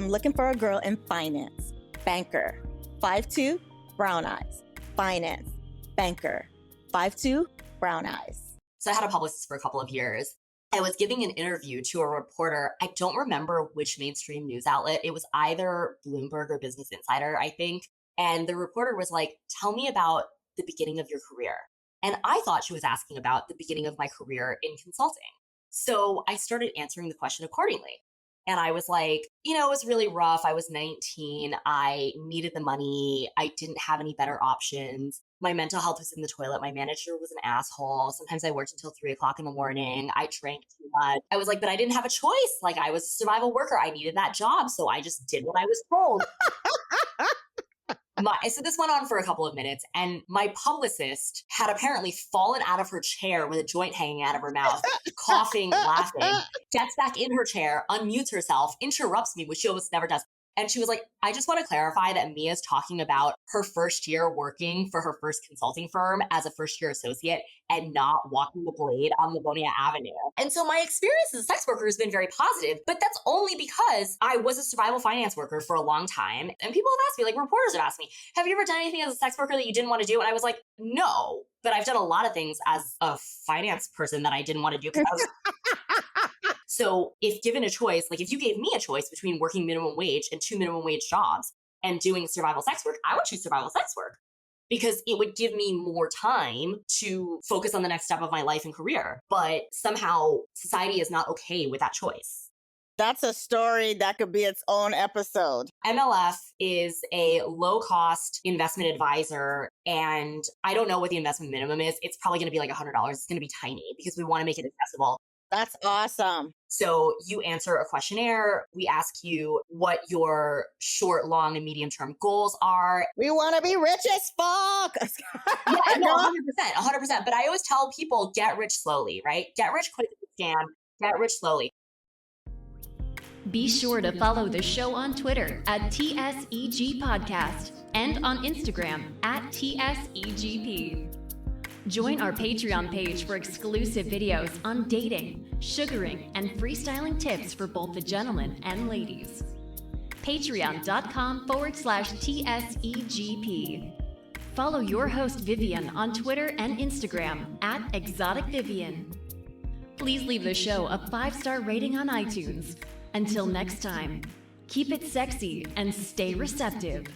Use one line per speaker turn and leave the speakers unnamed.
I'm looking for a girl in finance. Banker. 5'2", brown eyes. Finance. Banker. 5'2", brown eyes.
So I had a publicist for a couple of years. I was giving an interview to a reporter. I don't remember which mainstream news outlet. It was either Bloomberg or Business Insider, I think. And the reporter was like, tell me about the beginning of your career. And I thought she was asking about the beginning of my career in consulting. So I started answering the question accordingly. And I was like, it was really rough. I was 19. I needed the money. I didn't have any better options. My mental health was in the toilet. My manager was an asshole. Sometimes I worked until 3:00 in the morning. I drank too much. I was like, but I didn't have a choice. Like, I was a survival worker. I needed that job. So I just did what I was told. So this went on for a couple of minutes, and my publicist had apparently fallen out of her chair with a joint hanging out of her mouth, coughing, laughing, gets back in her chair, unmutes herself, interrupts me, which she almost never does. And she was like, I just want to clarify that Mia's talking about her first year working for her first consulting firm as a first-year associate and not walking the blade on Livonia Avenue. And so my experience as a sex worker has been very positive, but that's only because I was a survival finance worker for a long time. And people have asked me, like reporters have asked me, have you ever done anything as a sex worker that you didn't want to do? And I was like, no, but I've done a lot of things as a finance person that I didn't want to do. So if given a choice, like if you gave me a choice between working minimum wage and 2 minimum wage jobs and doing survival sex work, I would choose survival sex work because it would give me more time to focus on the next step of my life and career. But somehow society is not okay with that choice.
That's a story that could be its own episode.
MLF is a low-cost investment advisor, and I don't know what the investment minimum is. It's probably going to be like $100. It's going to be tiny because we want to make it accessible.
That's awesome.
So you answer a questionnaire. We ask you what your short, long, and medium-term goals are.
We want to be rich as fuck.
Yeah, no, 100%. But I always tell people, get rich slowly, right? Get rich quick is a scam. Get rich slowly.
Be sure to follow the show on Twitter at T.S.E.G Podcast and on Instagram at T.S.E.G.P. Join our Patreon page for exclusive videos on dating, sugaring, and freestyling tips for both the gentlemen and ladies. Patreon.com/TSEGP. Follow your host Vivian on Twitter and Instagram at Exotic Vivian. Please leave the show a 5-star rating on iTunes. Until next time, keep it sexy and stay receptive.